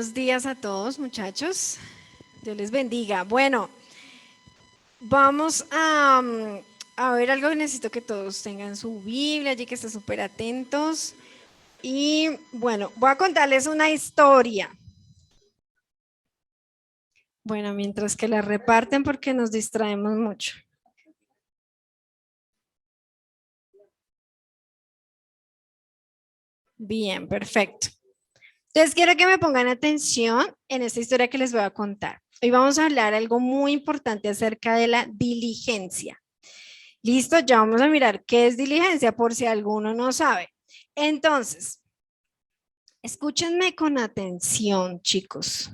Buenos días a todos, muchachos. Dios les bendiga. Bueno, vamos a ver algo que necesito que todos tengan su Biblia, allí que estén súper atentos. Y bueno, voy a contarles una historia. Bueno, mientras que la reparten porque nos distraemos mucho. Bien, perfecto. Entonces quiero que me pongan atención en esta historia que les voy a contar. Hoy vamos a hablar algo muy importante acerca de la diligencia. Listo, ya vamos a mirar qué es diligencia por si alguno no sabe. Entonces, escúchenme con atención, chicos.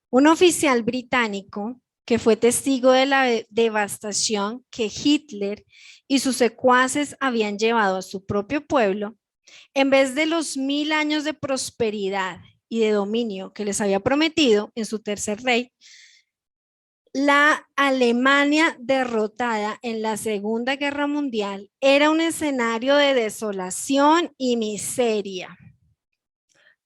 Un oficial británico que fue testigo de la devastación que Hitler y sus secuaces habían llevado a su propio pueblo, en vez de los 1000 años de prosperidad y de dominio que les había prometido en su tercer rey, la Alemania derrotada en la Segunda Guerra Mundial era un escenario de desolación y miseria.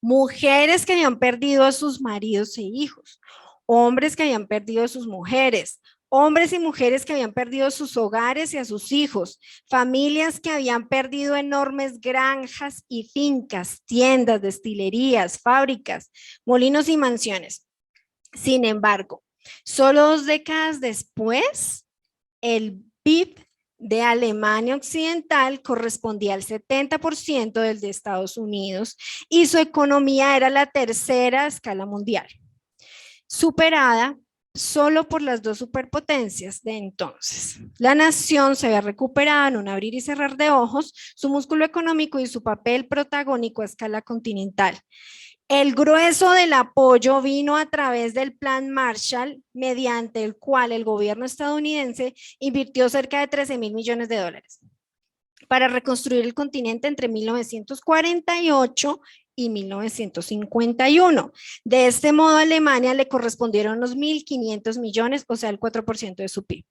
Mujeres que habían perdido a sus maridos e hijos, hombres que habían perdido a sus mujeres, hombres y mujeres que habían perdido sus hogares y a sus hijos, familias que habían perdido enormes granjas y fincas, tiendas, destilerías, fábricas, molinos y mansiones. Sin embargo, solo 2 décadas después, el PIB de Alemania Occidental correspondía al 70% del de Estados Unidos y su economía era la tercera a escala mundial, superada solo por las dos superpotencias de entonces. La nación se había recuperado en un abrir y cerrar de ojos su músculo económico y su papel protagónico a escala continental. El grueso del apoyo vino a través del Plan Marshall, mediante el cual el gobierno estadounidense invirtió cerca de 13.000 millones de dólares para reconstruir el continente entre 1948 y 1951. De este modo, a Alemania le correspondieron los 1.500 millones, o sea, el 4% de su PIB.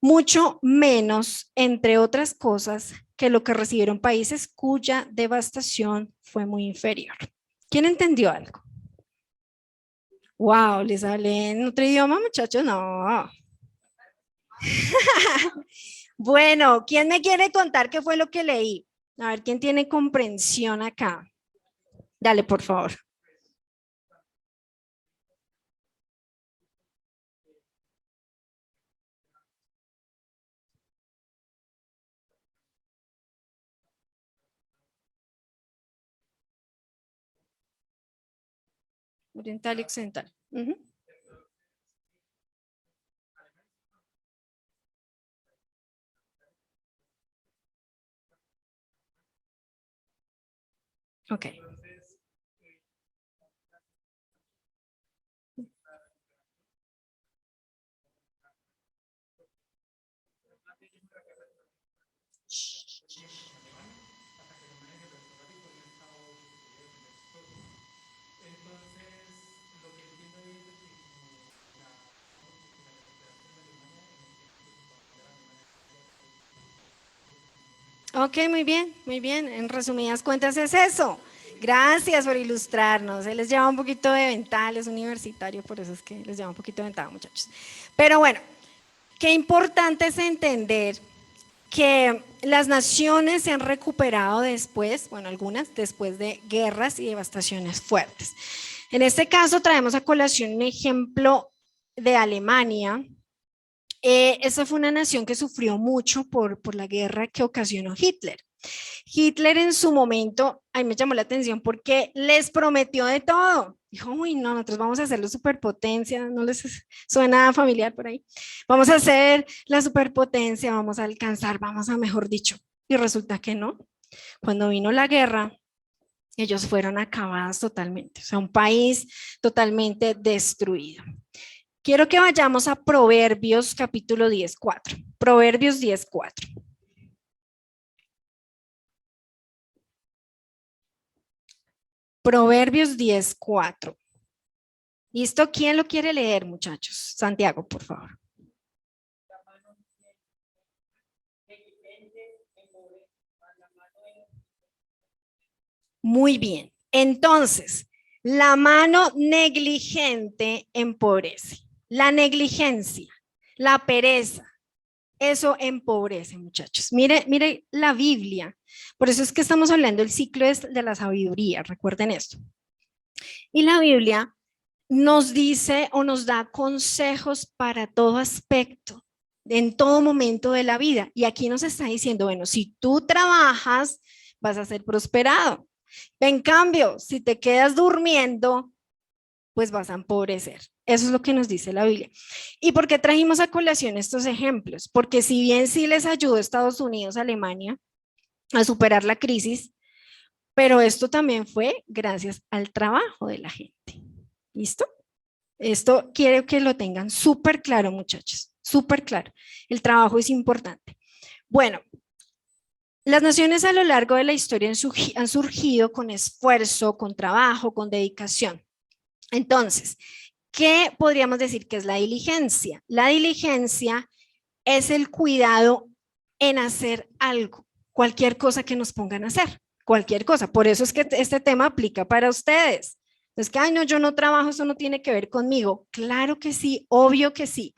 Mucho menos, entre otras cosas, que lo que recibieron países cuya devastación fue muy inferior. ¿Quién entendió algo? Wow, ¿les hablé en otro idioma, muchachos? No. Bueno, ¿quién me quiere contar qué fue lo que leí? A ver, ¿quién tiene comprensión acá? Dale, por favor. Oriental y occidental. Ujú. Ok. Ok, muy bien, muy bien. En resumidas cuentas es eso. Gracias por ilustrarnos. Se les lleva un poquito de ventaja, es universitario, por eso es que les lleva un poquito de ventaja, muchachos. Pero bueno, qué importante es entender que las naciones se han recuperado después, bueno, algunas después de guerras y devastaciones fuertes. En este caso traemos a colación un ejemplo de Alemania. Esa fue una nación que sufrió mucho por la guerra que ocasionó Hitler. Hitler en su momento, a mí me llamó la atención porque les prometió de todo. Dijo, uy, no, nosotros vamos a hacer la superpotencia, ¿no les suena familiar por ahí? Vamos a hacer la superpotencia, vamos a alcanzar, vamos a mejor dicho. Y resulta que no. Cuando vino la guerra, ellos fueron acabados totalmente, o sea, un país totalmente destruido. Quiero que vayamos a Proverbios capítulo 10:4. Proverbios 10:4. Proverbios 10:4. ¿Listo? ¿Quién lo quiere leer, muchachos? Santiago, por favor. Muy bien. Entonces, La mano negligente empobrece. La negligencia, la pereza, eso empobrece, muchachos. Mire, mire la Biblia. Por eso es que estamos hablando del ciclo de la sabiduría. Recuerden esto. Y la Biblia nos dice o nos da consejos para todo aspecto, en todo momento de la vida. Y aquí nos está diciendo, bueno, si tú trabajas, vas a ser prosperado. En cambio, si te quedas durmiendo, pues vas a empobrecer. Eso es lo que nos dice la Biblia. ¿Y por qué trajimos a colación estos ejemplos? Porque si bien sí les ayudó a Estados Unidos, Alemania, a superar la crisis, pero esto también fue gracias al trabajo de la gente. ¿Listo? Esto quiero que lo tengan súper claro, muchachos, súper claro. El trabajo es importante. Bueno, las naciones a lo largo de la historia han surgido con esfuerzo, con trabajo, con dedicación. Entonces, ¿qué podríamos decir que es la diligencia? La diligencia es el cuidado en hacer algo, cualquier cosa que nos pongan a hacer, cualquier cosa. Por eso es que este tema aplica para ustedes. Entonces, que, ay, no, yo no trabajo, eso no tiene que ver conmigo. Claro que sí, obvio que sí.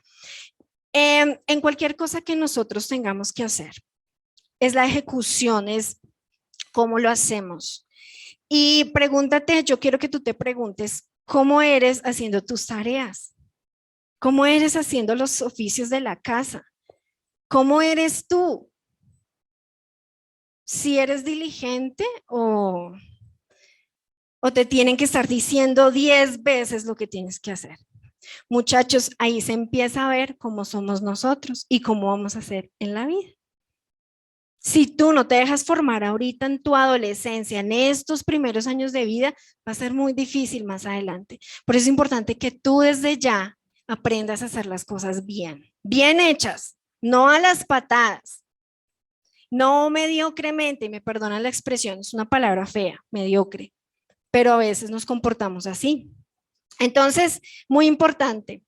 En cualquier cosa que nosotros tengamos que hacer, es la ejecución, es cómo lo hacemos. Y pregúntate, yo quiero que tú te preguntes, ¿cómo eres haciendo tus tareas? ¿Cómo eres haciendo los oficios de la casa? ¿Cómo eres tú? ¿Si eres diligente o te tienen que estar diciendo 10 veces lo que tienes que hacer? Muchachos, ahí se empieza a ver cómo somos nosotros y cómo vamos a hacer en la vida. Si tú no te dejas formar ahorita en tu adolescencia, en estos primeros años de vida, va a ser muy difícil más adelante. Por eso es importante que tú desde ya aprendas a hacer las cosas bien, bien hechas, no a las patadas, no mediocremente, y me perdonan la expresión, es una palabra fea, mediocre, pero a veces nos comportamos así. Entonces, muy importante.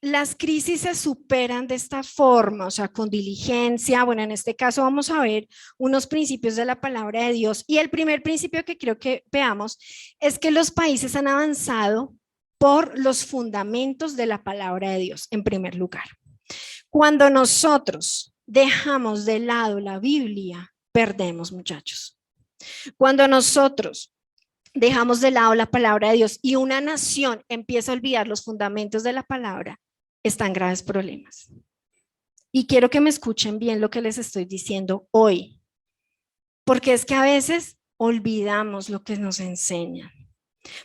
Las crisis se superan de esta forma, o sea, con diligencia. Bueno, en este caso vamos a ver unos principios de la palabra de Dios. Y el primer principio que creo que veamos es que los países han avanzado por los fundamentos de la palabra de Dios, en primer lugar. Cuando nosotros dejamos de lado la Biblia, perdemos, muchachos. Cuando nosotros dejamos de lado la palabra de Dios y una nación empieza a olvidar los fundamentos de la palabra, están graves problemas. Y quiero que me escuchen bien lo que les estoy diciendo hoy, porque es que a veces olvidamos lo que nos enseñan,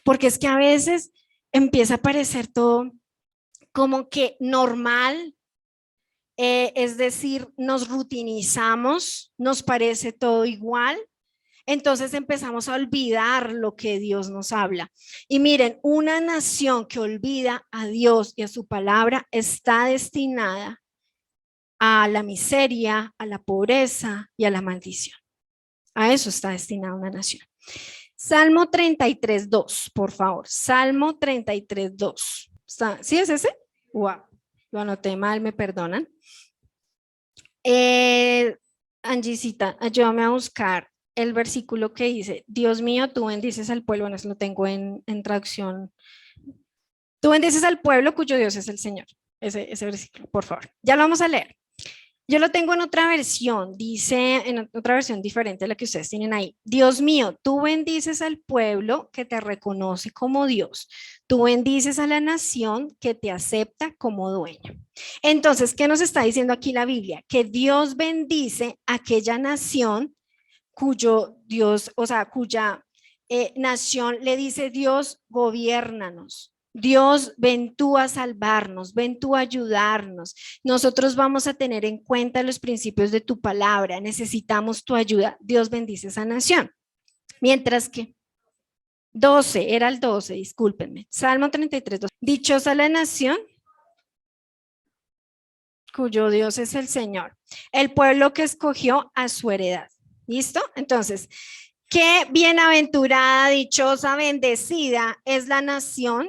porque es que a veces empieza a parecer todo como que normal, es decir, nos rutinizamos, nos parece todo igual. Entonces empezamos a olvidar lo que Dios nos habla. Y miren, una nación que olvida a Dios y a su palabra está destinada a la miseria, a la pobreza y a la maldición. A eso está destinada una nación. Salmo 33:2, por favor. Salmo 33:2. ¿Sí es ese? Wow, lo anoté mal, me perdonan. Angisita, ayúdame a buscar el versículo que dice, Dios mío, tú bendices al pueblo, bueno, eso lo tengo en traducción. Tú bendices al pueblo cuyo Dios es el Señor. Ese versículo, por favor. Ya lo vamos a leer. Yo lo tengo en otra versión, dice en otra versión diferente a la que ustedes tienen ahí. Dios mío, tú bendices al pueblo que te reconoce como Dios. Tú bendices a la nación que te acepta como dueño. Entonces, ¿qué nos está diciendo aquí la Biblia? Que Dios bendice a aquella nación cuyo Dios, o sea, cuya nación le dice Dios, gobiérnanos. Dios, ven tú a salvarnos, ven tú a ayudarnos. Nosotros vamos a tener en cuenta los principios de tu palabra. Necesitamos tu ayuda. Dios bendice esa nación. Mientras que 12, era el 12, discúlpenme. Salmo 33:12. Dichosa la nación cuyo Dios es el Señor, el pueblo que escogió a su heredad. ¿Listo? Entonces, qué bienaventurada, dichosa, bendecida es la nación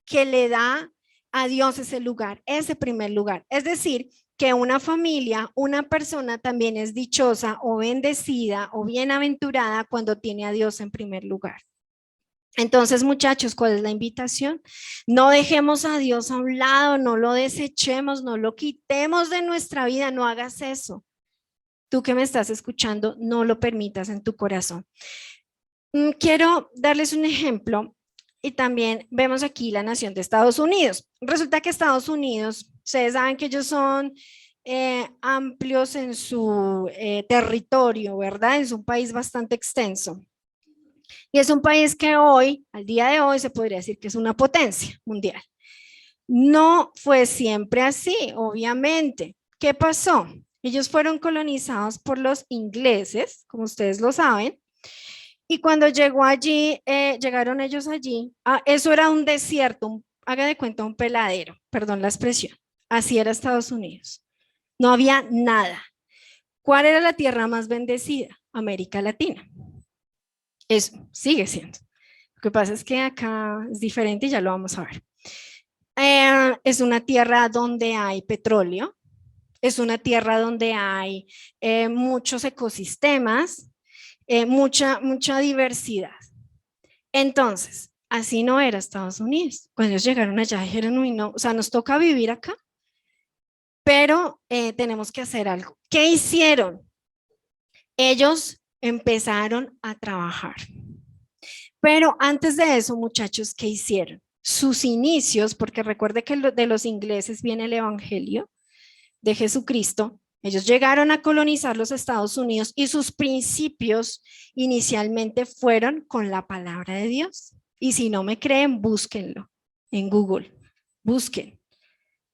que le da a Dios ese lugar, ese primer lugar. Es decir, que una familia, una persona también es dichosa o bendecida o bienaventurada cuando tiene a Dios en primer lugar. Entonces, muchachos, ¿cuál es la invitación? No dejemos a Dios a un lado, no lo desechemos, no lo quitemos de nuestra vida, no hagas eso. Tú que me estás escuchando, no lo permitas en tu corazón. Quiero darles un ejemplo y también vemos aquí la nación de Estados Unidos. Resulta que Estados Unidos, ustedes saben que ellos son amplios en su territorio, ¿verdad? Es un país bastante extenso. Y es un país que hoy, al día de hoy, se podría decir que es una potencia mundial. No fue siempre así, obviamente. ¿Qué pasó? Ellos fueron colonizados por los ingleses, como ustedes lo saben, y cuando llegó allí, llegaron ellos allí, eso era un desierto, haga de cuenta un peladero, perdón la expresión, así era Estados Unidos. No había nada. ¿Cuál era la tierra más bendecida? América Latina. Eso sigue siendo. Lo que pasa es que acá es diferente y ya lo vamos a ver. Es una tierra donde hay petróleo, es una tierra donde hay muchos ecosistemas, mucha diversidad. Entonces, así no era Estados Unidos. Cuando ellos llegaron allá, dijeron, uy, no, o sea, nos toca vivir acá, pero tenemos que hacer algo. ¿Qué hicieron? Ellos empezaron a trabajar. Pero antes de eso, muchachos, ¿qué hicieron? Sus inicios, porque recuerde que de los ingleses viene el evangelio de Jesucristo. Ellos llegaron a colonizar los Estados Unidos y sus principios inicialmente fueron con la palabra de Dios. Y si no me creen, búsquenlo en Google. Busquen,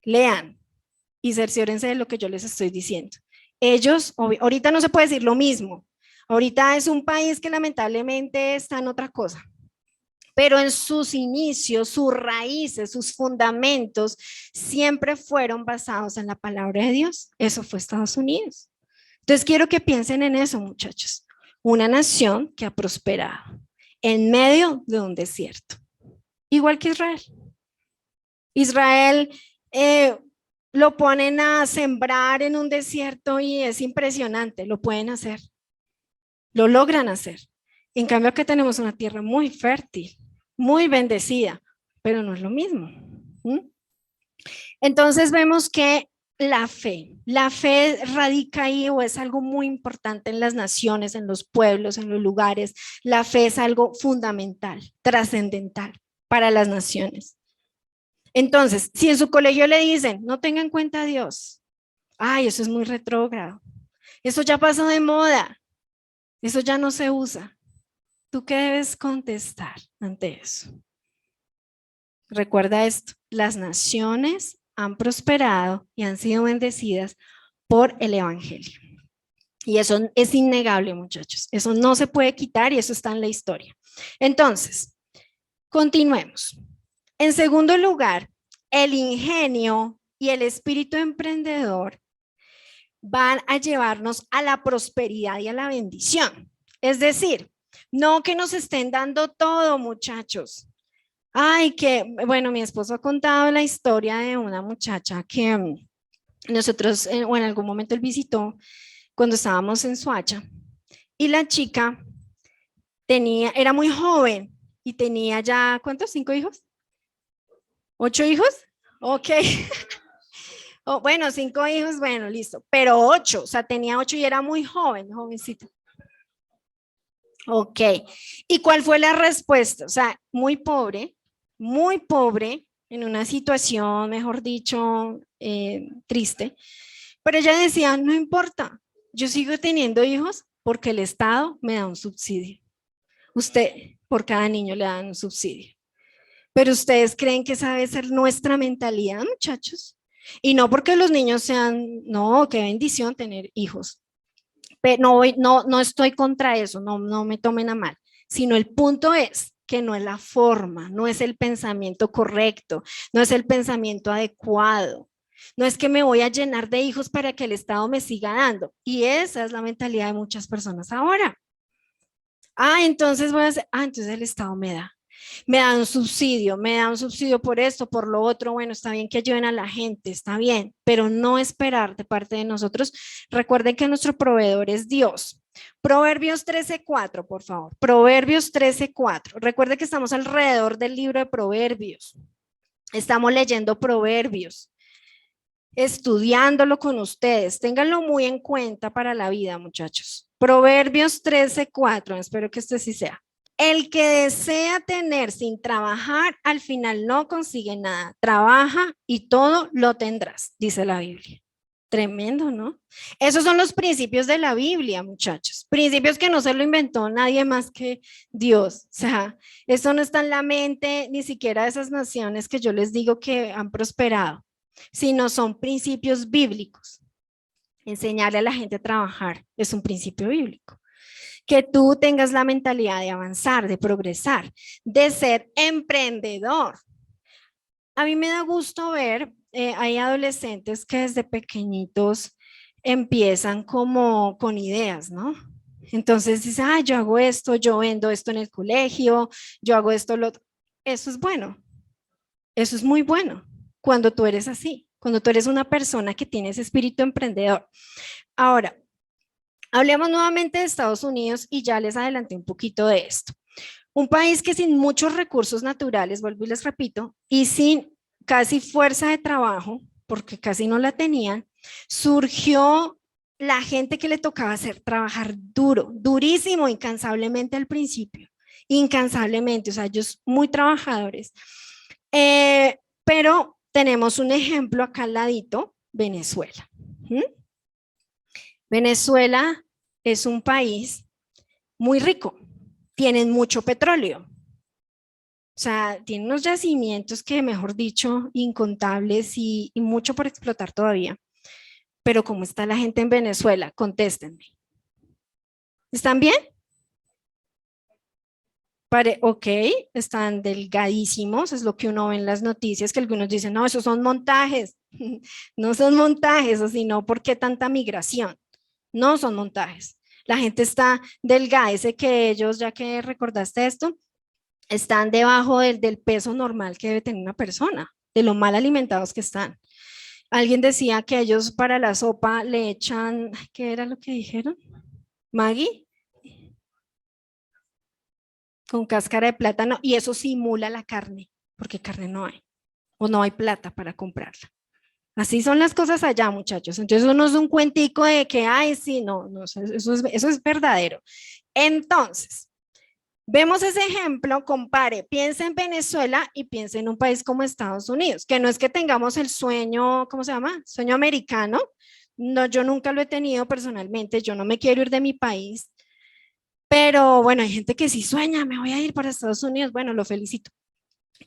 lean y cerciórense de lo que yo les estoy diciendo. Ellos, ahorita no se puede decir lo mismo. Ahorita es un país que lamentablemente está en otra cosa. Pero en sus inicios, sus raíces, sus fundamentos siempre fueron basados en la palabra de Dios. Eso fue Estados Unidos. Entonces quiero que piensen en eso, muchachos. Una nación que ha prosperado en medio de un desierto, igual que Israel. Israel lo ponen a sembrar en un desierto y es impresionante, lo pueden hacer, lo logran hacer. En cambio, que tenemos una tierra muy fértil, muy bendecida, pero no es lo mismo. Entonces vemos que la fe radica ahí o es algo muy importante en las naciones, en los pueblos, en los lugares. La fe es algo fundamental, trascendental para las naciones. Entonces, si en su colegio le dicen, no tenga en cuenta a Dios, ay, eso es muy retrógrado, eso ya pasó de moda, eso ya no se usa. ¿Tú qué debes contestar ante eso? Recuerda esto, las naciones han prosperado y han sido bendecidas por el evangelio. Y eso es innegable, muchachos. Eso no se puede quitar y eso está en la historia. Entonces, continuemos. En segundo lugar, el ingenio y el espíritu emprendedor van a llevarnos a la prosperidad y a la bendición. Es decir, no que nos estén dando todo, muchachos. Ay, que, bueno, mi esposo ha contado la historia de una muchacha que nosotros, o en algún momento él visitó cuando estábamos en Soacha, y la chica era muy joven y tenía ya, ¿cuántos? ¿5 hijos? ¿8 hijos? Ok. Oh, bueno, 5 hijos, bueno, listo, pero 8, o sea, tenía 8 y era muy joven, jovencita. Ok, ¿y cuál fue la respuesta? O sea, muy pobre, en una situación, mejor dicho, triste, pero ella decía, no importa, yo sigo teniendo hijos porque el Estado me da un subsidio. Usted, por cada niño le dan un subsidio. Pero ustedes creen que esa debe ser nuestra mentalidad, muchachos. Y no porque los niños sean, no, qué bendición tener hijos. Pero no estoy contra eso, no me tomen a mal, sino el punto es que no es la forma, no es el pensamiento correcto, no es el pensamiento adecuado. No es que me voy a llenar de hijos para que el Estado me siga dando. Y esa es la mentalidad de muchas personas ahora. Entonces voy a hacer, entonces el Estado me da un subsidio por esto, por lo otro, bueno, está bien que ayuden a la gente, está bien, pero no esperar de parte de nosotros. Recuerden que nuestro proveedor es Dios. Proverbios 13:4, por favor. Proverbios 13:4. Recuerde que estamos alrededor del libro de Proverbios. Estamos leyendo Proverbios, estudiándolo con ustedes. Ténganlo muy en cuenta para la vida, muchachos. Proverbios 13:4. Espero que este sí sea. El que desea tener sin trabajar, al final no consigue nada. Trabaja y todo lo tendrás, dice la Biblia. Tremendo, ¿no? Esos son los principios de la Biblia, muchachos. Principios que no se lo inventó nadie más que Dios. O sea, eso no está en la mente ni siquiera de esas naciones que yo les digo que han prosperado, sino son principios bíblicos. Enseñarle a la gente a trabajar es un principio bíblico. Que tú tengas la mentalidad de avanzar, de progresar, de ser emprendedor. A mí me da gusto ver, hay adolescentes que desde pequeñitos empiezan como con ideas, ¿no? Entonces dice, ah, yo hago esto, yo vendo esto en el colegio, yo hago esto, lo otro. Eso es bueno, eso es muy bueno cuando tú eres así, cuando tú eres una persona que tiene ese espíritu emprendedor. Ahora, hablemos nuevamente de Estados Unidos y ya les adelanté un poquito de esto. Un país que sin muchos recursos naturales, vuelvo y les repito, y sin casi fuerza de trabajo, porque casi no la tenían, surgió la gente que le tocaba hacer trabajar duro, durísimo, incansablemente al principio, incansablemente, o sea, ellos muy trabajadores. Pero tenemos un ejemplo acá al ladito, Venezuela. ¿Mm? Venezuela es un país muy rico, tienen mucho petróleo. O sea, tienen unos yacimientos que, mejor dicho, incontables y mucho por explotar todavía. Pero ¿cómo está la gente en Venezuela? Contéstenme. ¿Están bien? Ok, están delgadísimos, es lo que uno ve en las noticias, que algunos dicen, no, esos son montajes. No son montajes, o sino, ¿por qué tanta migración? No son montajes. La gente está delgada, ese que ellos, ya que recordaste esto, están debajo del peso normal que debe tener una persona, de lo mal alimentados que están. Alguien decía que ellos para la sopa le echan, ¿qué era lo que dijeron? Maggi con cáscara de plátano y eso simula la carne, porque carne no hay o no hay plata para comprarla. Así son las cosas allá, muchachos. Entonces eso no es un cuentico de que, ay, sí, no, no eso es verdadero. Entonces, vemos ese ejemplo, compare, piensa en Venezuela y piensa en un país como Estados Unidos, que no es que tengamos el sueño, ¿cómo se llama? Sueño americano. No, yo nunca lo he tenido personalmente, yo no me quiero ir de mi país, pero bueno, hay gente que sí sueña, me voy a ir para Estados Unidos, bueno, lo felicito.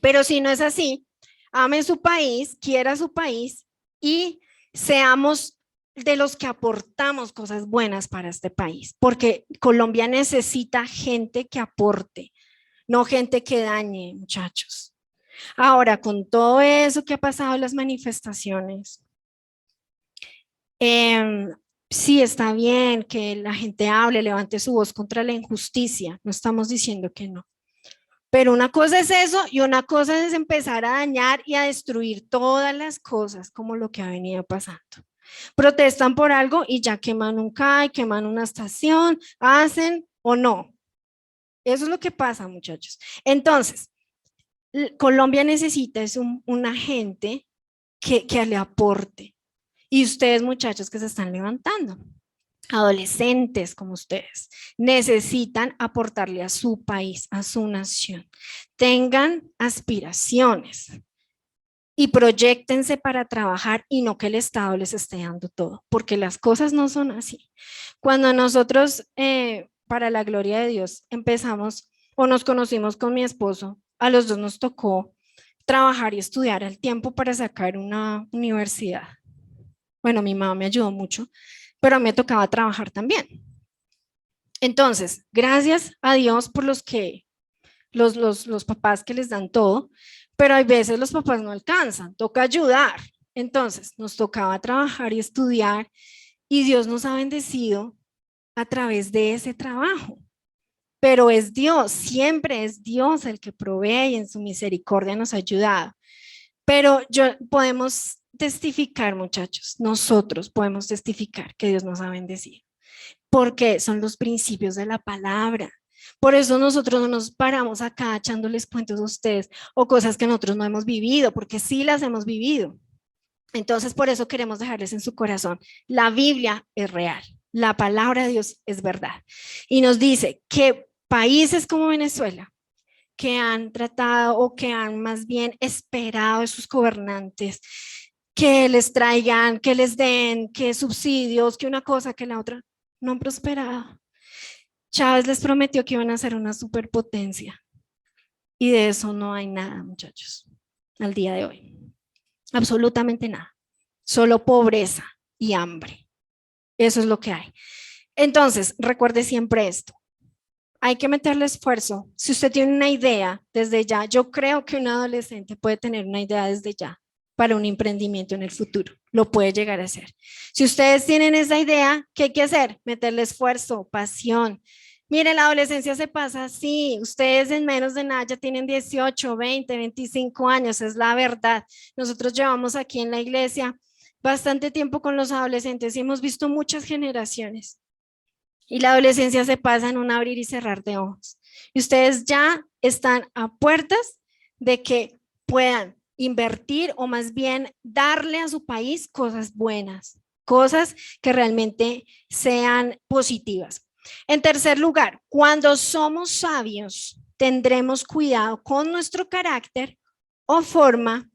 Pero si no es así, ame su país, quiera su país y seamos de los que aportamos cosas buenas para este país, porque Colombia necesita gente que aporte, no gente que dañe, muchachos. Ahora, con todo eso que ha pasado en las manifestaciones, sí está bien que la gente hable, levante su voz contra la injusticia, no estamos diciendo que no. Pero una cosa es eso y una cosa es empezar a dañar y a destruir todas las cosas como lo que ha venido pasando. Protestan por algo y ya queman un CAI, queman una estación, hacen o no. Eso es lo que pasa, muchachos. Entonces, Colombia necesita es un agente que le aporte. Y ustedes, muchachos, que se están levantando, adolescentes como ustedes, necesitan aportarle a su país, a su nación. Tengan aspiraciones y proyéctense para trabajar y no que el Estado les esté dando todo, porque las cosas no son así. Cuando nosotros, para la gloria de Dios, empezamos o nos conocimos con mi esposo, a los dos nos tocó trabajar y estudiar al tiempo para sacar una universidad. Bueno, mi mamá me ayudó mucho, pero a mí me tocaba trabajar también. Entonces, gracias a Dios por los papás que les dan todo, pero hay veces los papás no alcanzan, toca ayudar. Entonces, nos tocaba trabajar y estudiar y Dios nos ha bendecido a través de ese trabajo. Pero es Dios, siempre es Dios el que provee y en su misericordia nos ha ayudado. Pero podemos testificar, muchachos, nosotros podemos testificar que Dios nos ha bendecido. porque son los principios de la palabra. Por eso nosotros no nos paramos acá echándoles cuentos a ustedes o cosas que nosotros no hemos vivido, porque sí las hemos vivido. Entonces, por eso queremos dejarles en su corazón, la Biblia es real, la palabra de Dios es verdad. Y nos dice que países como Venezuela, que han tratado o que han más bien esperado de sus gobernantes, que les traigan, que les den, que subsidios, que una cosa, que la otra, no han prosperado. Chávez les prometió que iban a ser una superpotencia y de eso no hay nada, muchachos, al día de hoy. Absolutamente nada. Solo pobreza y hambre. Eso es lo que hay. Entonces, recuerde siempre esto. Hay que meterle esfuerzo. Si usted tiene una idea desde ya, yo creo que un adolescente puede tener una idea desde ya para un emprendimiento en el futuro. Lo puede llegar a hacer. Si ustedes tienen esa idea, ¿qué hay que hacer? Meterle esfuerzo, pasión. Miren, la adolescencia se pasa así. Ustedes en menos de nada ya tienen 18, 20, 25 años, es la verdad. Nosotros llevamos aquí en la iglesia bastante tiempo con los adolescentes y hemos visto muchas generaciones. Y la adolescencia se pasa en un abrir y cerrar de ojos. Y ustedes ya están a puertas de que puedan invertir o más bien darle a su país cosas buenas, cosas que realmente sean positivas. En tercer lugar, cuando somos sabios, tendremos cuidado con nuestro carácter o forma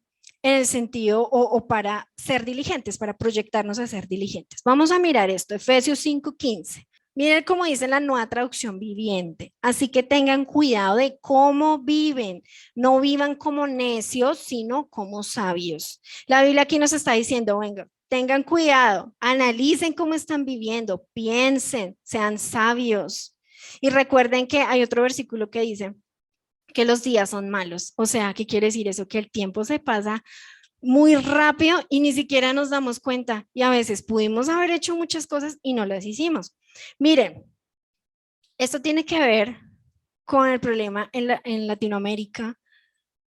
en el sentido o para ser diligentes, para proyectarnos a ser diligentes. Vamos a mirar esto, Efesios 5:15. Miren cómo dice la Nueva Traducción Viviente. Así que tengan cuidado de cómo viven. No vivan como necios, sino como sabios. La Biblia aquí nos está diciendo, venga, tengan cuidado, analicen cómo están viviendo, piensen, sean sabios. Y recuerden que hay otro versículo que dice que los días son malos. O sea, ¿qué quiere decir eso? Que el tiempo se pasa muy rápido y ni siquiera nos damos cuenta. Y a veces pudimos haber hecho muchas cosas y no las hicimos. Miren, esto tiene que ver con el problema en Latinoamérica,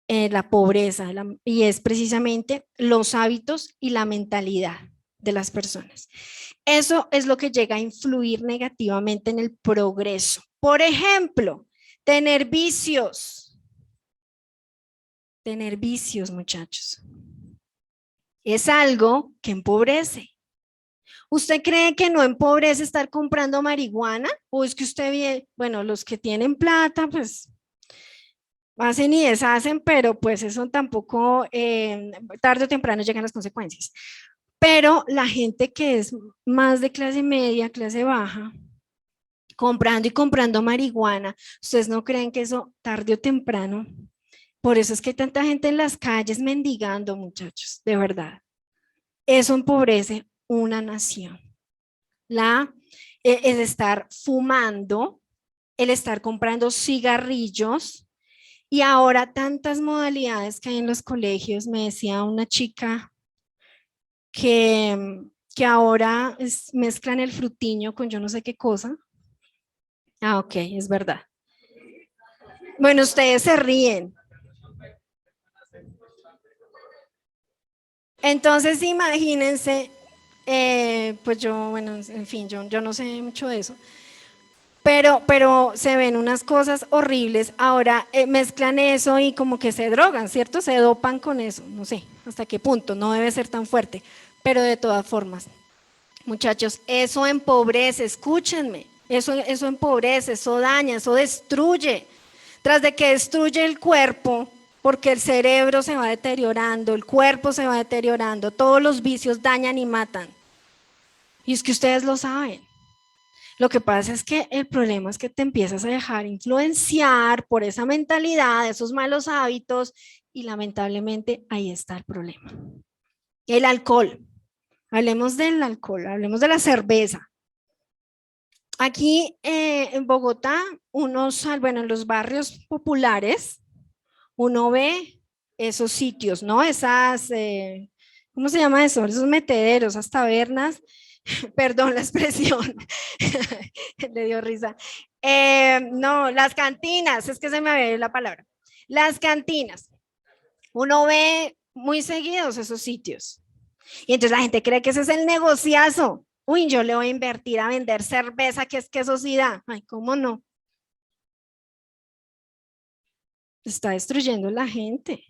la pobreza, y es precisamente los hábitos y la mentalidad de las personas. Eso es lo que llega a influir negativamente en el progreso. Por ejemplo, tener vicios, muchachos. Es algo que empobrece. ¿Usted cree que no empobrece estar comprando marihuana? ¿O es que usted ve, bueno, los que tienen plata, pues hacen y deshacen, pero pues eso tampoco, tarde o temprano llegan las consecuencias. Pero la gente que es más de clase media, clase baja, comprando y comprando marihuana, ¿ustedes no creen que eso tarde o temprano? Por eso es que hay tanta gente en las calles mendigando, muchachos, de verdad. Eso empobrece una nación. El estar fumando, el estar comprando cigarrillos y ahora tantas modalidades que hay en los colegios. Me decía una chica que ahora mezclan el frutiño con yo no sé qué cosa. Ah, ok, es verdad. Bueno, ustedes se ríen. Entonces, imagínense, pues yo, bueno, en fin, yo no sé mucho de eso, pero se ven unas cosas horribles. Ahora mezclan eso y como que se drogan, ¿cierto? Se dopan con eso, no sé hasta qué punto, no debe ser tan fuerte, pero de todas formas, muchachos, eso empobrece, escúchenme, eso empobrece, eso daña, eso destruye. Tras de que destruye el cuerpo, porque el cerebro se va deteriorando, el cuerpo se va deteriorando, todos los vicios dañan y matan. Y es que ustedes lo saben. Lo que pasa es que el problema es que te empiezas a dejar influenciar por esa mentalidad, esos malos hábitos, y lamentablemente ahí está el problema. El alcohol. Hablemos del alcohol, hablemos de la cerveza. Aquí en Bogotá, bueno, en los barrios populares, uno ve esos sitios, ¿no? ¿Cómo se llama eso? Esos metederos, esas tabernas, perdón la expresión, le dio risa. No, las cantinas, es que se me había ido la palabra. Las cantinas, uno ve muy seguidos esos sitios. Y entonces la gente cree que ese es el negociazo. Uy, yo le voy a invertir a vender cerveza, que es que eso sí da. Ay, ¿cómo no? Está destruyendo la gente,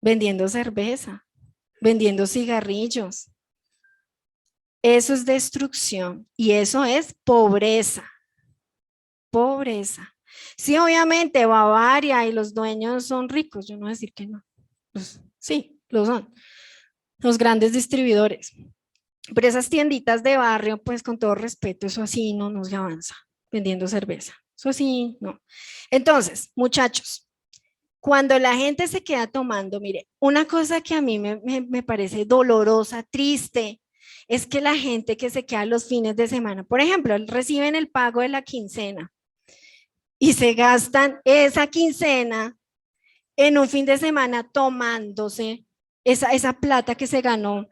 vendiendo cerveza, vendiendo cigarrillos. Eso es destrucción y eso es pobreza, pobreza. Sí, obviamente Bavaria y los dueños son ricos, yo no voy a decir que no. Pues, sí, lo son, los grandes distribuidores. Pero esas tienditas de barrio, pues con todo respeto, eso así no nos avanza, vendiendo cerveza. Eso sí, no. Entonces, muchachos, cuando la gente se queda tomando, mire, una cosa que a mí me parece dolorosa, triste, es que la gente que se queda los fines de semana, por ejemplo, reciben el pago de la quincena y se gastan esa quincena en un fin de semana tomándose esa plata que se ganó,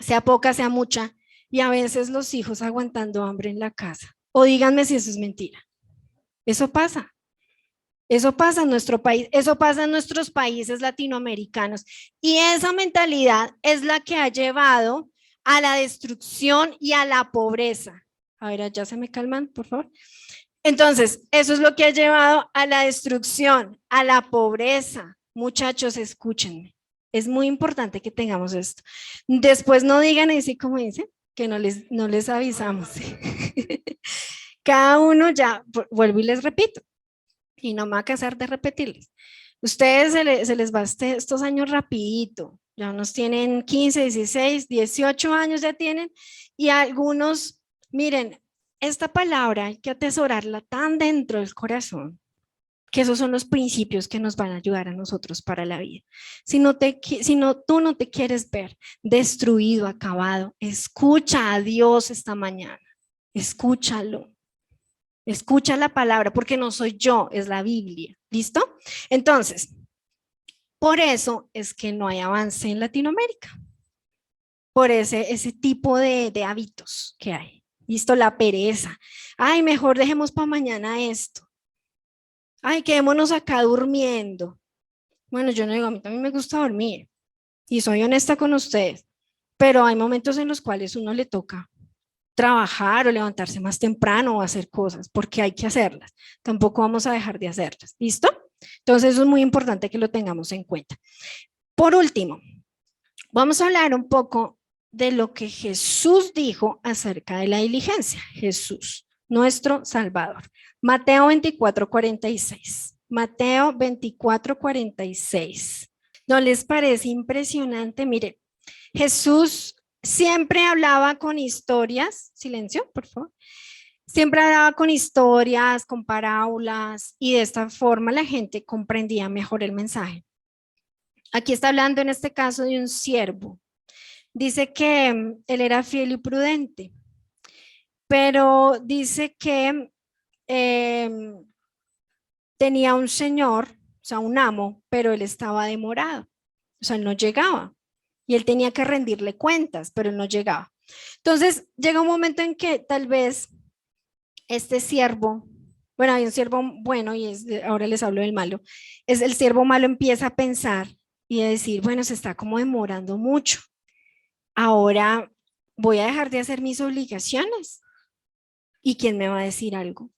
sea poca, sea mucha, y a veces los hijos aguantando hambre en la casa. O díganme si eso es mentira. Eso pasa. Eso pasa en nuestro país, eso pasa en nuestros países latinoamericanos. Y esa mentalidad es la que ha llevado a la destrucción y a la pobreza. A ver, ya se me calman, por favor. Entonces, eso es lo que ha llevado a la destrucción, a la pobreza. Muchachos, escúchenme. Es muy importante que tengamos esto. Después no digan así como dicen, que no les avisamos. Cada uno ya, vuelvo y les repito, y no me va a cansar de repetirles. Ustedes se les va estos años rapidito, ya unos tienen 15, 16, 18 años ya tienen, y algunos, miren, esta palabra hay que atesorarla tan dentro del corazón, que esos son los principios que nos van a ayudar a nosotros para la vida. Tú no te quieres ver destruido, acabado, escucha a Dios esta mañana, escúchalo. Escucha la palabra, porque no soy yo, es la Biblia. ¿Listo? Entonces, por eso es que no hay avance en Latinoamérica, por ese tipo de hábitos que hay. ¿Listo? La pereza. Ay, mejor dejemos para mañana esto. Ay, quedémonos acá durmiendo. Bueno, yo no digo, a mí también me gusta dormir y soy honesta con ustedes, pero hay momentos en los cuales uno le toca trabajar o levantarse más temprano o hacer cosas, porque hay que hacerlas. Tampoco vamos a dejar de hacerlas. ¿Listo? Entonces eso es muy importante que lo tengamos en cuenta. Por último, vamos a hablar un poco de lo que Jesús dijo acerca de la diligencia. Jesús, nuestro Salvador. Mateo 24:46. Mateo 24:46. ¿No les parece impresionante? Mire, Jesús siempre hablaba con historias, silencio, por favor. Siempre hablaba con historias, con parábolas, y de esta forma la gente comprendía mejor el mensaje. Aquí está hablando en este caso de un siervo. Dice que él era fiel y prudente, pero dice que tenía un señor, o sea, un amo, pero él estaba demorado, o sea, él no llegaba. Y él tenía que rendirle cuentas, pero él no llegaba. Entonces llega un momento en que tal vez este siervo, bueno, hay un siervo bueno y ahora les hablo del malo, es el siervo malo empieza a pensar y a decir, bueno, se está como demorando mucho. Ahora voy a dejar de hacer mis obligaciones. ¿Y quién me va a decir algo?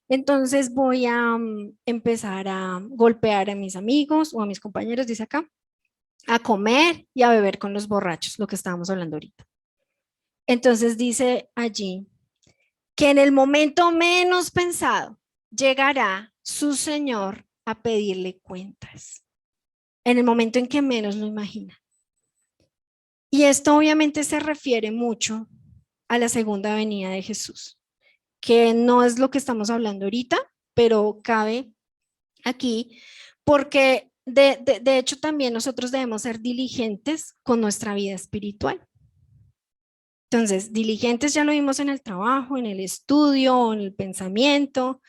Entonces voy a empezar a golpear a mis amigos o a mis compañeros, dice acá, a comer y a beber con los borrachos, lo que estábamos hablando ahorita. Entonces dice allí que en el momento menos pensado llegará su Señor a pedirle cuentas, en el momento en que menos lo imagina. Y esto obviamente se refiere mucho a la segunda venida de Jesús, que no es lo que estamos hablando ahorita, pero cabe aquí porque de hecho también nosotros debemos ser diligentes con nuestra vida espiritual. Entonces, diligentes ya lo vimos en el trabajo, en el estudio, en el pensamiento,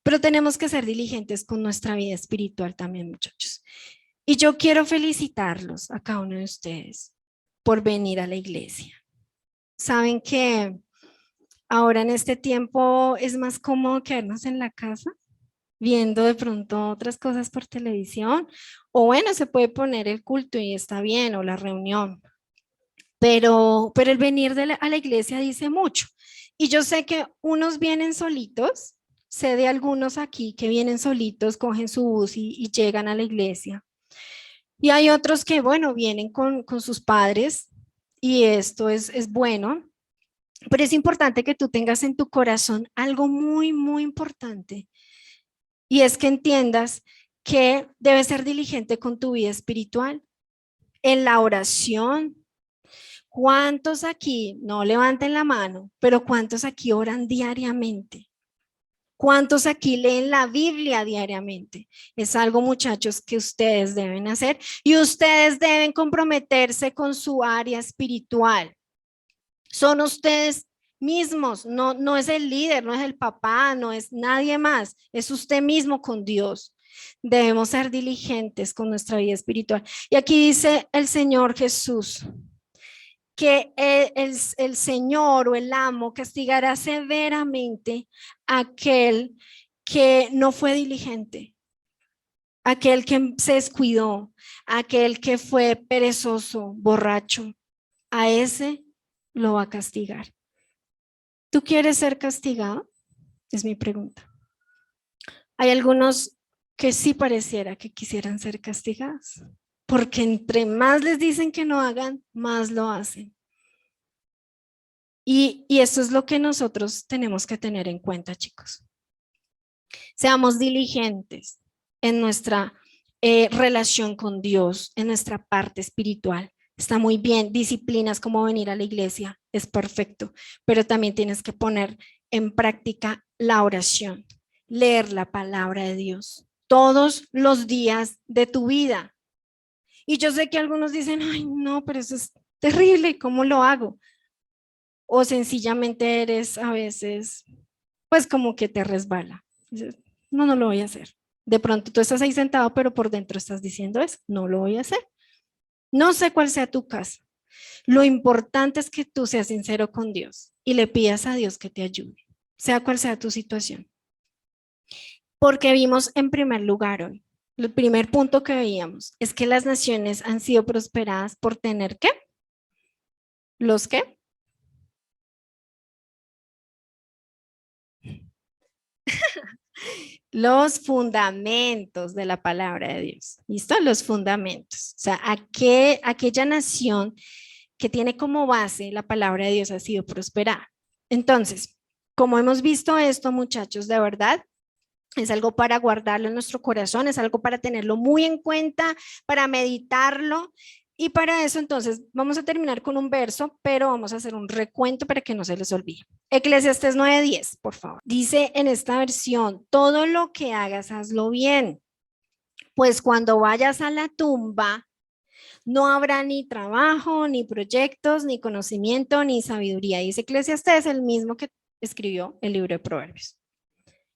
pero tenemos que ser diligentes con nuestra vida espiritual también, muchachos. Y yo quiero felicitarlos a cada uno de ustedes por venir a la iglesia. Saben que ahora en este tiempo es más cómodo quedarnos en la casa, viendo de pronto otras cosas por televisión, o bueno, se puede poner el culto y está bien, o la reunión, pero el venir a la iglesia dice mucho. Y yo sé que unos vienen solitos, sé de algunos aquí que vienen solitos, cogen su bus y llegan a la iglesia. Y hay otros que, bueno, vienen con sus padres y esto es bueno, pero es importante que tú tengas en tu corazón algo muy, muy importante y es que entiendas que debes ser diligente con tu vida espiritual, en la oración. ¿Cuántos aquí, no levanten la mano, pero cuántos aquí oran diariamente? ¿Cuántos aquí leen la Biblia diariamente? Es algo, muchachos, que ustedes deben hacer y ustedes deben comprometerse con su área espiritual. Son ustedes mismos, no es el líder, no es el papá, no es nadie más, es usted mismo con Dios. Debemos ser diligentes con nuestra vida espiritual. Y aquí dice el Señor Jesús que el Señor o el amo castigará severamente a aquel que no fue diligente, aquel que se descuidó, aquel que fue perezoso, borracho. A ese lo va a castigar. ¿Tú quieres ser castigado? Es mi pregunta. Hay algunos que sí pareciera que quisieran ser castigados, porque entre más les dicen que no hagan, más lo hacen. Y eso es lo que nosotros tenemos que tener en cuenta, chicos. Seamos diligentes en nuestra relación con Dios, en nuestra parte espiritual. Está muy bien, disciplinas como venir a la iglesia, es perfecto, pero también tienes que poner en práctica la oración, leer la palabra de Dios todos los días de tu vida. Y yo sé que algunos dicen, ay, no, pero eso es terrible, ¿cómo lo hago? O sencillamente eres a veces, pues como que te resbala. Dices, no, no lo voy a hacer. De pronto tú estás ahí sentado, pero por dentro estás diciendo eso, no lo voy a hacer. No sé cuál sea tu caso. Lo importante es que tú seas sincero con Dios y le pidas a Dios que te ayude, sea cual sea tu situación. Porque vimos en primer lugar hoy, el primer punto que veíamos es que las naciones han sido prosperadas por tener ¿qué? ¿Los qué? Los fundamentos de la palabra de Dios. ¿Listo? Los fundamentos. O sea, aquella nación que tiene como base la palabra de Dios ha sido prosperada. Entonces, como hemos visto esto, muchachos, de verdad, es algo para guardarlo en nuestro corazón, es algo para tenerlo muy en cuenta, para meditarlo. Y para eso, entonces, vamos a terminar con un verso, pero vamos a hacer un recuento para que no se les olvide. Eclesiastés 9:10, por favor. Dice en esta versión, todo lo que hagas, hazlo bien, pues cuando vayas a la tumba, no habrá ni trabajo, ni proyectos, ni conocimiento, ni sabiduría. Dice Eclesiastés, el mismo que escribió el libro de Proverbios.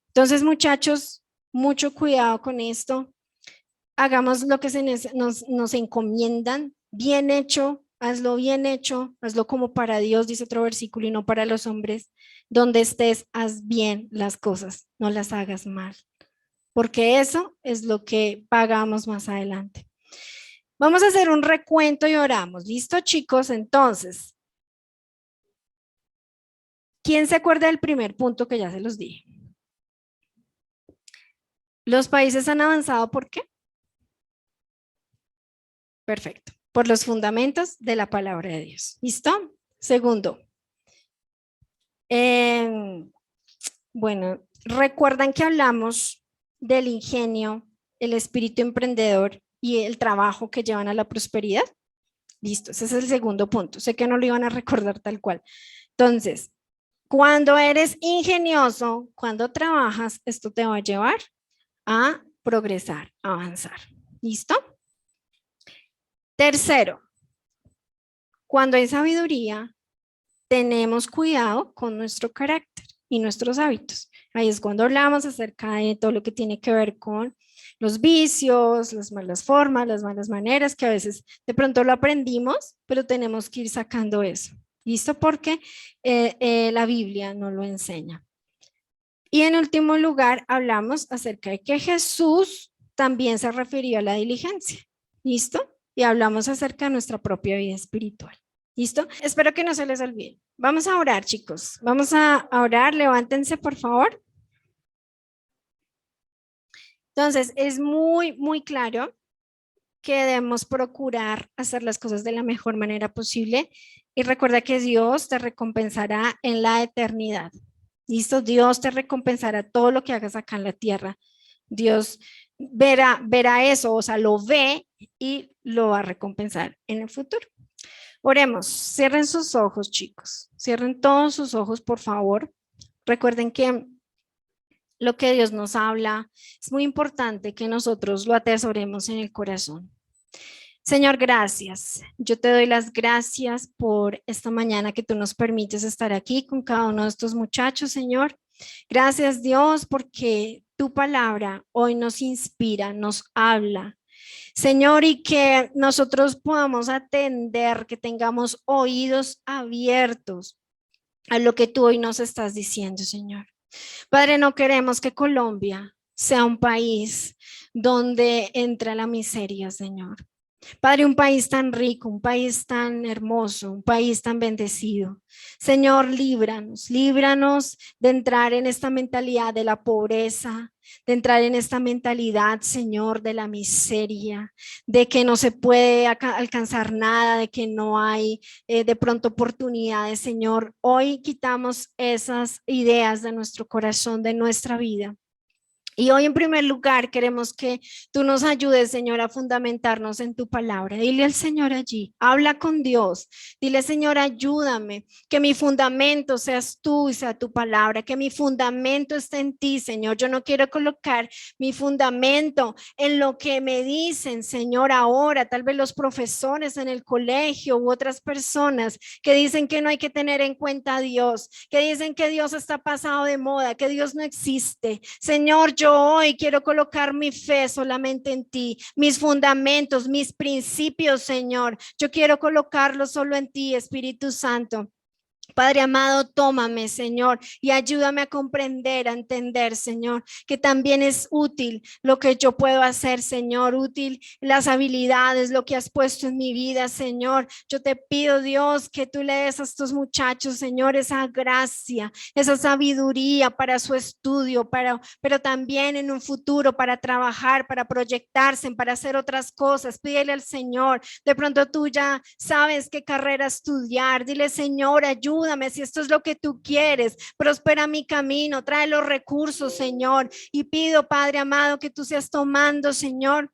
Entonces, muchachos, mucho cuidado con esto. Hagamos lo que nos encomiendan, bien hecho, hazlo como para Dios, dice otro versículo, y no para los hombres. Donde estés, haz bien las cosas, no las hagas mal, porque eso es lo que pagamos más adelante. Vamos a hacer un recuento y oramos. ¿Listo, chicos? Entonces, ¿quién se acuerda del primer punto que ya se los dije? Los países han avanzado, ¿por qué? Perfecto. Por los fundamentos de la palabra de Dios. ¿Listo? Segundo. Bueno, recuerdan que hablamos del ingenio, el espíritu emprendedor y el trabajo que llevan a la prosperidad. Listo, ese es el segundo punto. Sé que no lo iban a recordar tal cual. Entonces, cuando eres ingenioso, cuando trabajas, esto te va a llevar a progresar, a avanzar. ¿Listo? Tercero, cuando hay sabiduría, tenemos cuidado con nuestro carácter y nuestros hábitos. Ahí es cuando hablamos acerca de todo lo que tiene que ver con los vicios, las malas formas, las malas maneras, que a veces de pronto lo aprendimos, pero tenemos que ir sacando eso. ¿Listo? Porque la Biblia no lo enseña. Y en último lugar, hablamos acerca de que Jesús también se refería a la diligencia. ¿Listo? Y hablamos acerca de nuestra propia vida espiritual. ¿Listo? Espero que no se les olvide. Vamos a orar, chicos. Vamos a orar. Levántense, por favor. Entonces, es muy claro que debemos procurar hacer las cosas de la mejor manera posible y recuerda que Dios te recompensará en la eternidad. ¿Listo? Dios te recompensará todo lo que hagas acá en la tierra. Dios verá eso, o sea, lo ve y lo va a recompensar en el futuro. Oremos, cierren sus ojos, chicos. Cierren todos sus ojos, por favor. Recuerden que lo que Dios nos habla es muy importante que nosotros lo atesoremos en el corazón. Señor, gracias. Yo te doy las gracias por esta mañana que tú nos permites estar aquí con cada uno de estos muchachos, Señor. Gracias, Dios, porque tu palabra hoy nos inspira, nos habla. Señor, y que nosotros podamos atender, que tengamos oídos abiertos a lo que tú hoy nos estás diciendo, Señor. Padre, no queremos que Colombia sea un país donde entra la miseria, Señor. Padre, un país tan rico, un país tan hermoso, un país tan bendecido. Señor, líbranos de entrar en esta mentalidad de la pobreza, de entrar en esta mentalidad, Señor, de la miseria, de que no se puede alcanzar nada, de que no hay de pronto oportunidades, Señor. Hoy quitamos esas ideas de nuestro corazón, de nuestra vida. Y hoy en primer lugar queremos que tú nos ayudes, Señor, a fundamentarnos en tu palabra. Dile al Señor allí, habla con Dios. Dile, Señor, ayúdame, que mi fundamento seas tú y sea tu palabra, que mi fundamento esté en ti, Señor. Yo no quiero colocar mi fundamento en lo que me dicen, Señor, ahora, tal vez los profesores en el colegio u otras personas que dicen que no hay que tener en cuenta a Dios, que dicen que Dios está pasado de moda, que Dios no existe. Señor, yo hoy quiero colocar mi fe solamente en ti, mis fundamentos, mis principios, Señor. Yo quiero colocarlos solo en ti, Espíritu Santo. Padre amado, tómame, Señor, y ayúdame a comprender, a entender, Señor, que también es útil lo que yo puedo hacer, Señor, útil las habilidades, lo que has puesto en mi vida, Señor. Yo te pido, Dios, que tú le des a estos muchachos, Señor, esa gracia, esa sabiduría para su estudio, pero también en un futuro para trabajar, para proyectarse, para hacer otras cosas. Pídele al Señor, de pronto tú ya sabes qué carrera estudiar. Dile, Señor, ayúdame si esto es lo que tú quieres. Prospera mi camino, trae los recursos, Señor. Y pido, Padre amado, que tú seas tomando, Señor,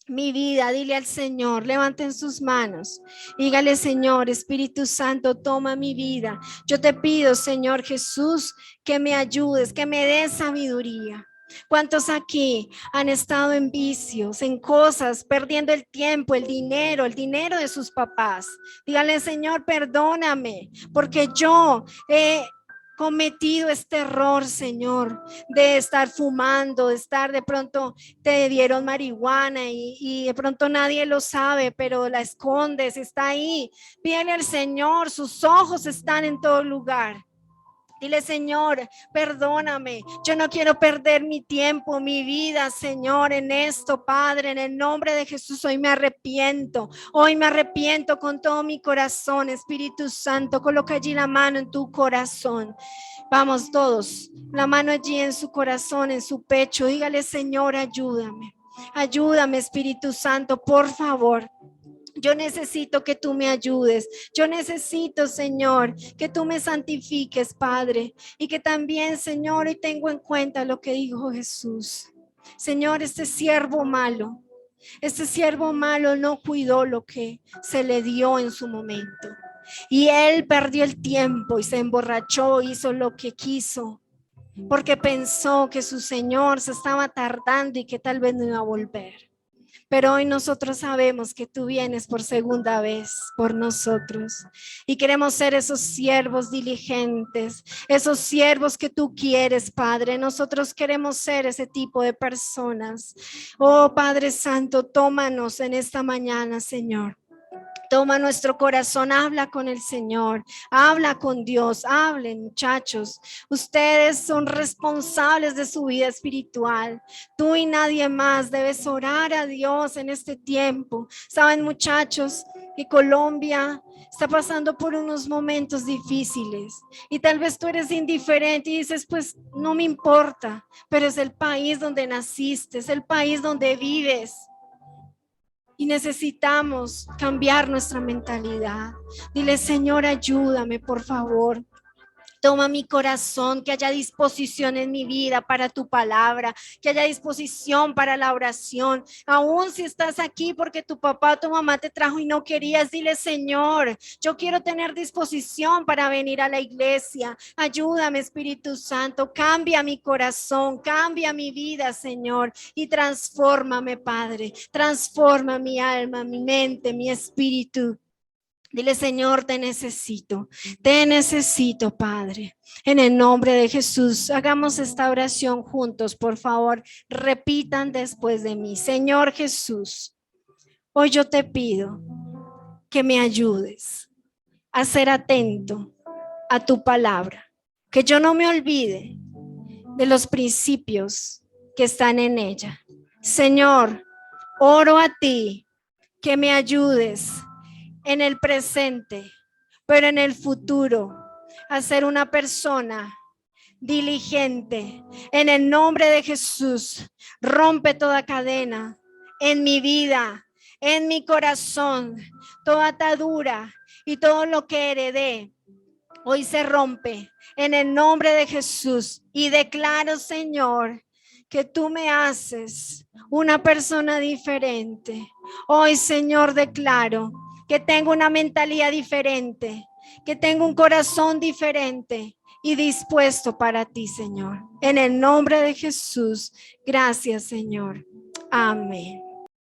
mi vida. Dile al Señor, levanten sus manos, dígale, Señor, Espíritu Santo, toma mi vida. Yo te pido, Señor Jesús, que me ayudes, que me des sabiduría. ¿Cuántos aquí han estado en vicios, en cosas, perdiendo el tiempo, el dinero de sus papás? Dígale, Señor, perdóname, porque yo he cometido este error, Señor, de estar fumando, de estar de pronto te dieron marihuana y de pronto nadie lo sabe, pero la escondes, está ahí. Pídele al Señor, sus ojos están en todo lugar. Dile, Señor, perdóname. Yo no quiero perder mi tiempo, mi vida, Señor, en esto, Padre. En el nombre de Jesús, hoy me arrepiento. Hoy me arrepiento con todo mi corazón. Espíritu Santo, coloca allí la mano en tu corazón. Vamos todos, la mano allí en su corazón, en su pecho. Dígale, Señor, ayúdame. Ayúdame, Espíritu Santo, por favor. Yo necesito que tú me ayudes. Yo necesito, Señor, que tú me santifiques, Padre. Y que también, Señor, hoy tengo en cuenta lo que dijo Jesús. Señor, este siervo malo no cuidó lo que se le dio en su momento. Y él perdió el tiempo y se emborrachó, hizo lo que quiso, porque pensó que su Señor se estaba tardando y que tal vez no iba a volver. Pero hoy nosotros sabemos que tú vienes por segunda vez por nosotros y queremos ser esos siervos diligentes, esos siervos que tú quieres, Padre. Nosotros queremos ser ese tipo de personas. Oh, Padre Santo, tómanos en esta mañana, Señor. Toma nuestro corazón, habla con el Señor, habla con Dios, hablen muchachos. Ustedes son responsables de su vida espiritual. Tú y nadie más debes orar a Dios en este tiempo. Saben muchachos que Colombia está pasando por unos momentos difíciles y tal vez tú eres indiferente y dices, pues no me importa, pero es el país donde naciste, es el país donde vives. Y necesitamos cambiar nuestra mentalidad. Dile, Señor, ayúdame, por favor. Toma mi corazón, que haya disposición en mi vida para tu palabra, que haya disposición para la oración. Aún si estás aquí porque tu papá o tu mamá te trajo y no querías, dile, Señor, yo quiero tener disposición para venir a la iglesia. Ayúdame, Espíritu Santo, cambia mi corazón, cambia mi vida, Señor, y transfórmame, Padre. Transforma mi alma, mi mente, mi espíritu. Dile, Señor, te necesito, Padre. En el nombre de Jesús, hagamos esta oración juntos, por favor. Repitan después de mí. Señor Jesús, hoy yo te pido que me ayudes a ser atento a tu palabra, que yo no me olvide de los principios que están en ella. Señor, oro a ti que me ayudes en el presente, pero en el futuro, a ser una persona diligente. En el nombre de Jesús, rompe toda cadena en mi vida, en mi corazón, toda atadura y todo lo que heredé. Hoy se rompe en el nombre de Jesús y declaro, Señor, que tú me haces una persona diferente. Hoy, Señor, declaro que tengo una mentalidad diferente, que tengo un corazón diferente y dispuesto para ti, Señor. En el nombre de Jesús, gracias, Señor. Amén.